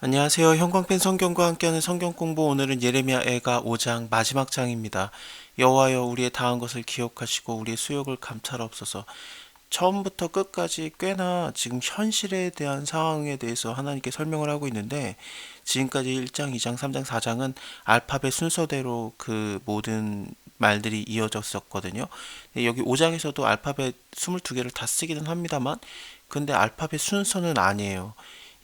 안녕하세요. 형광펜 성경과 함께하는 성경 공부 오늘은 예레미야애가 5장 마지막 장입니다. 여호와여 우리의 다한 것을 기억하시고 우리의 수욕을 감찰하옵소서. 처음부터 끝까지 꽤나 지금 현실에 대한 상황에 대해서 하나님께 설명을 하고 있는데 지금까지 1장, 2장, 3장, 4장은 알파벳 순서대로 그 모든 말들이 이어졌었거든요. 여기 5장에서도 알파벳 22개를 다 쓰기는 합니다만 근데 알파벳 순서는 아니에요.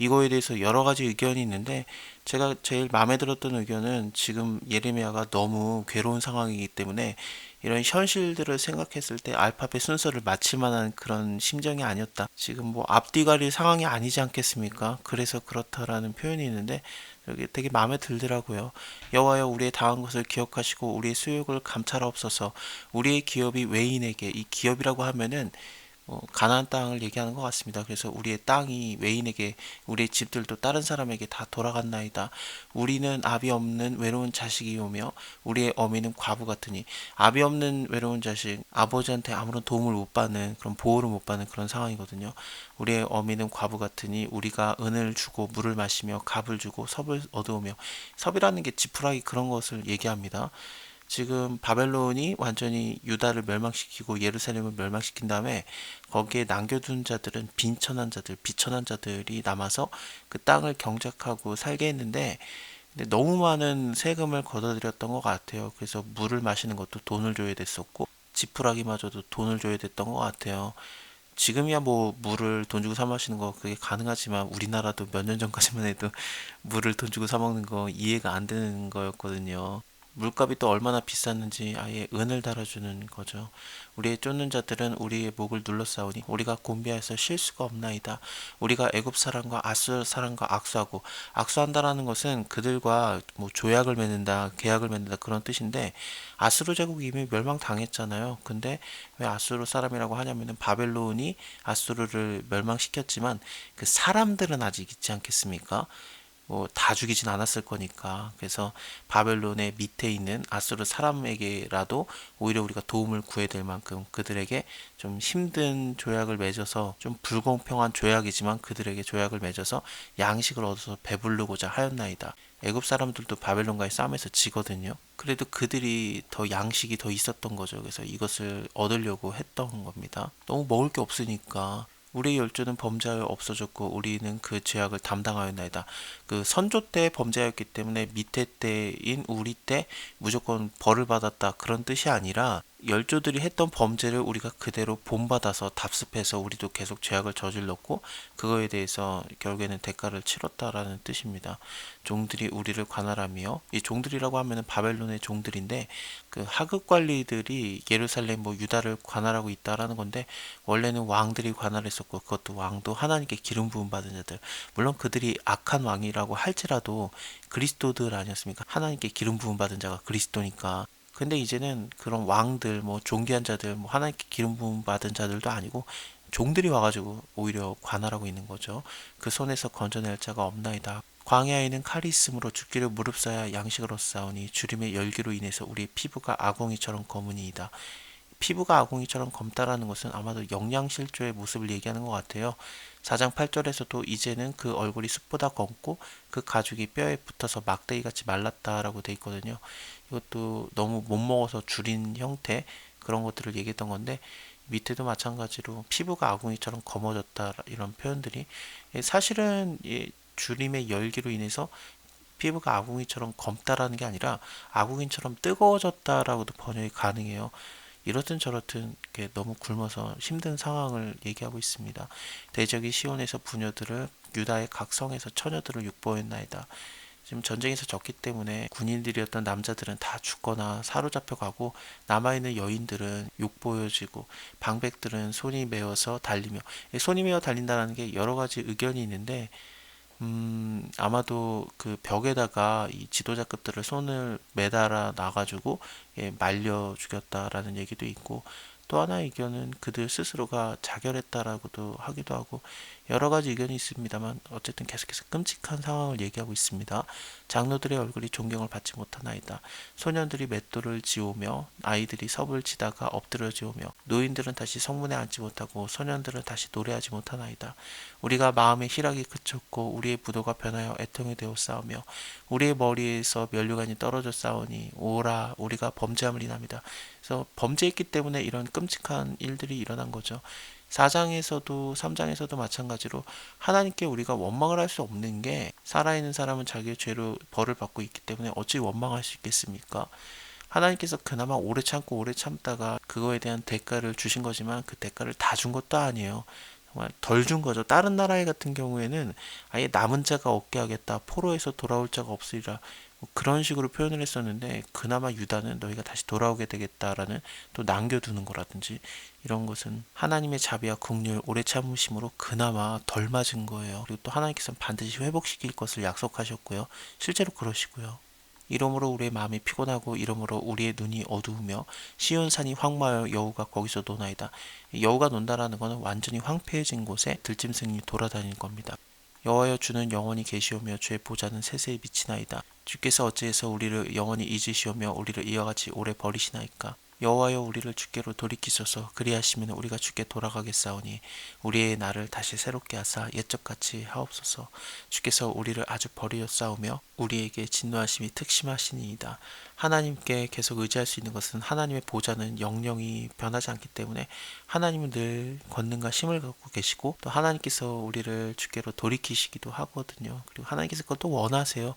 이거에 대해서 여러 가지 의견이 있는데 제가 제일 마음에 들었던 의견은 지금 예레미야가 너무 괴로운 상황이기 때문에 이런 현실들을 생각했을 때 알파벳 순서를 맞출 만한 그런 심정이 아니었다. 지금 뭐 앞뒤 가릴 상황이 아니지 않겠습니까? 그래서 그렇다라는 표현이 있는데 여기 되게 마음에 들더라고요. 여호와여 우리의 당한 것을 기억하시고 우리의 수욕을 감찰하옵소서. 우리의 기업이 외인에게 이 기업이라고 하면은 가나안 땅을 얘기하는 것 같습니다. 그래서 우리의 땅이 외인에게 우리의 집들도 다른 사람에게 다 돌아갔나이다. 우리는 아비 없는 외로운 자식이오며 우리의 어미는 과부 같으니 아비 없는 외로운 자식 아버지한테 아무런 도움을 못 받는 그런 보호를 못 받는 그런 상황이거든요. 우리의 어미는 과부 같으니 우리가 은을 주고 물을 마시며 갑을 주고 섭을 얻어오며 섭이라는 게 지푸라기 그런 것을 얘기합니다. 지금 바벨론이 완전히 유다를 멸망시키고 예루살렘을 멸망시킨 다음에 거기에 남겨둔 자들은 빈천한 자들, 비천한 자들이 남아서 그 땅을 경작하고 살게 했는데 근데 너무 많은 세금을 걷어들였던 것 같아요. 그래서 물을 마시는 것도 돈을 줘야 됐었고 지푸라기마저도 돈을 줘야 됐던 것 같아요. 지금이야 뭐 물을 돈 주고 사 마시는 거 그게 가능하지만 우리나라도 몇 년 전까지만 해도 물을 돈 주고 사 먹는 거 이해가 안 되는 거였거든요. 물값이 또 얼마나 비쌌는지 아예 은을 달아주는 거죠. 우리의 쫓는 자들은 우리의 목을 눌러싸우니 우리가 곤비하여서 쉴 수가 없나이다. 우리가 애굽 사람과 아수르 사람과 악수하고 악수한다라는 것은 그들과 뭐 조약을 맺는다, 계약을 맺는다 그런 뜻인데 아수르 제국이 이미 멸망당했잖아요. 근데 왜 아수르 사람이라고 하냐면은 바벨론이 아수르를 멸망시켰지만 그 사람들은 아직 있지 않겠습니까? 뭐 다 죽이진 않았을 거니까. 그래서 바벨론의 밑에 있는 아수르 사람에게라도 오히려 우리가 도움을 구해야 될 만큼 그들에게 좀 힘든 조약을 맺어서 좀 불공평한 조약이지만 그들에게 조약을 맺어서 양식을 얻어서 배부르고자 하였나이다. 애굽 사람들도 바벨론과의 싸움에서 지거든요. 그래도 그들이 더 양식이 더 있었던 거죠. 그래서 이것을 얻으려고 했던 겁니다. 너무 먹을 게 없으니까 우리의 열조는 범죄하여 없어졌고 우리는 그 죄악을 담당하였나이다. 그 선조 때 범죄하였기 때문에 밑에 때인 우리 때 무조건 벌을 받았다 그런 뜻이 아니라 열조들이 했던 범죄를 우리가 그대로 본받아서 답습해서 우리도 계속 죄악을 저질렀고 그거에 대해서 결국에는 대가를 치렀다라는 뜻입니다. 종들이 우리를 관할하며 이 종들이라고 하면은 바벨론의 종들인데 그 하급 관리들이 예루살렘 뭐 유다를 관할하고 있다라는 건데 원래는 왕들이 관할했었고 그것도 왕도 하나님께 기름 부음 받은 자들 물론 그들이 악한 왕이라고 할지라도 그리스도들 아니었습니까? 하나님께 기름 부음 받은 자가 그리스도니까 근데 이제는 그런 왕들 뭐 존귀한 자들 뭐 하나님께 기름 부음 받은 자들도 아니고 종들이 와가지고 오히려 관할하고 있는 거죠. 그 손에서 건져낼 자가 없나이다. 광야에는 칼이 있으므로 죽기를 무릅써야 양식을 얻사오니 주림의 열기로 인해서 우리의 피부가 아궁이처럼 검으니이다. 피부가 아궁이처럼 검다라는 것은 아마도 영양실조의 모습을 얘기하는 것 같아요. 4장 8절에서도 이제는 그 얼굴이 숯보다 검고 그 가죽이 뼈에 붙어서 막대기같이 말랐다라고 돼 있거든요. 이것도 너무 못 먹어서 줄인 형태 그런 것들을 얘기했던 건데 밑에도 마찬가지로 피부가 아궁이처럼 검어졌다 이런 표현들이 사실은 주림의 열기로 인해서 피부가 아궁이처럼 검다라는 게 아니라 아궁이처럼 뜨거워졌다라고도 번역이 가능해요. 이렇든 저렇든 너무 굶어서 힘든 상황을 얘기하고 있습니다. 대적이 시온에서 부녀들을 유다의 각 성에서 처녀들을 육보했나이다. 지금 전쟁에서 졌기 때문에 군인들이었던 남자들은 다 죽거나 사로잡혀 가고 남아있는 여인들은 욕보여지고 방백들은 손이 메어서 달리며 손이 메어 달린다는 게 여러 가지 의견이 있는데 아마도 그 벽에다가 이 지도자급들을 손을 매달아 놔가지고 말려 죽였다라는 얘기도 있고 또 하나의 의견은 그들 스스로가 자결했다라고도 하기도 하고 여러 가지 의견이 있습니다만 어쨌든 계속해서 끔찍한 상황을 얘기하고 있습니다. 장로들의 얼굴이 존경을 받지 못하나이다. 소년들이 맷돌을 지우며 아이들이 섭을 치다가 엎드려지우며 노인들은 다시 성문에 앉지 못하고 소년들은 다시 노래하지 못하나이다. 우리가 마음의 희락이 그쳤고 우리의 부도가 변하여 애통이 되어 싸우며 우리의 머리에서 면류관이 떨어져 싸우니 오라 우리가 범죄함을 인합니다. 그래서 범죄했기 때문에 이런 끔찍한 일들이 일어난 거죠. 4장에서도 3장에서도 마찬가지로 하나님께 우리가 원망을 할 수 없는 게 살아있는 사람은 자기의 죄로 벌을 받고 있기 때문에 어찌 원망할 수 있겠습니까? 하나님께서 그나마 오래 참고 오래 참다가 그거에 대한 대가를 주신 거지만 그 대가를 다 준 것도 아니에요. 정말 덜 준 거죠. 다른 나라의 같은 경우에는 아예 남은 자가 없게 하겠다. 포로에서 돌아올 자가 없으리라. 뭐 그런 식으로 표현을 했었는데 그나마 유다는 너희가 다시 돌아오게 되겠다라는 또 남겨두는 거라든지 이런 것은 하나님의 자비와 긍휼 오래 참으심으로 그나마 덜 맞은 거예요. 그리고 또 하나님께서는 반드시 회복시킬 것을 약속하셨고요. 실제로 그러시고요. 이러므로 우리의 마음이 피곤하고 이러므로 우리의 눈이 어두우며 시온산이 황무하여 여우가 거기서 노나이다. 여우가 논다라는 것은 완전히 황폐해진 곳에 들짐승이 돌아다니는 겁니다. 여호와여 주는 영원히 계시오며 주의 보좌는 세세히 비치나이다. 주께서 어찌해서 우리를 영원히 잊으시오며 우리를 이와 같이 오래 버리시나이까. 여호와여 우리를 주께로 돌이키소서. 그리하시면 우리가 주께 돌아가겠사오니 우리의 날을 다시 새롭게 하사 옛적같이 하옵소서. 주께서 우리를 아주 버리셨사오며 우리에게 진노하심이 특심하시니이다. 하나님께 계속 의지할 수 있는 것은 하나님의 보좌는 영영이 변하지 않기 때문에 하나님은 늘 권능과 힘을 갖고 계시고 또 하나님께서 우리를 주께로 돌이키시기도 하거든요. 그리고 하나님께서 그것도 원하세요.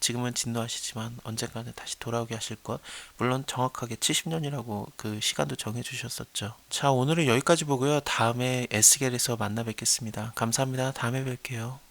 지금은 진노하시지만 언젠가는 다시 돌아오게 하실 것. 물론 정확하게 70년이라고 그 시간도 정해주셨었죠. 자, 오늘은 여기까지 보고요. 다음에 에스겔에서 만나 뵙겠습니다. 감사합니다. 다음에 뵐게요.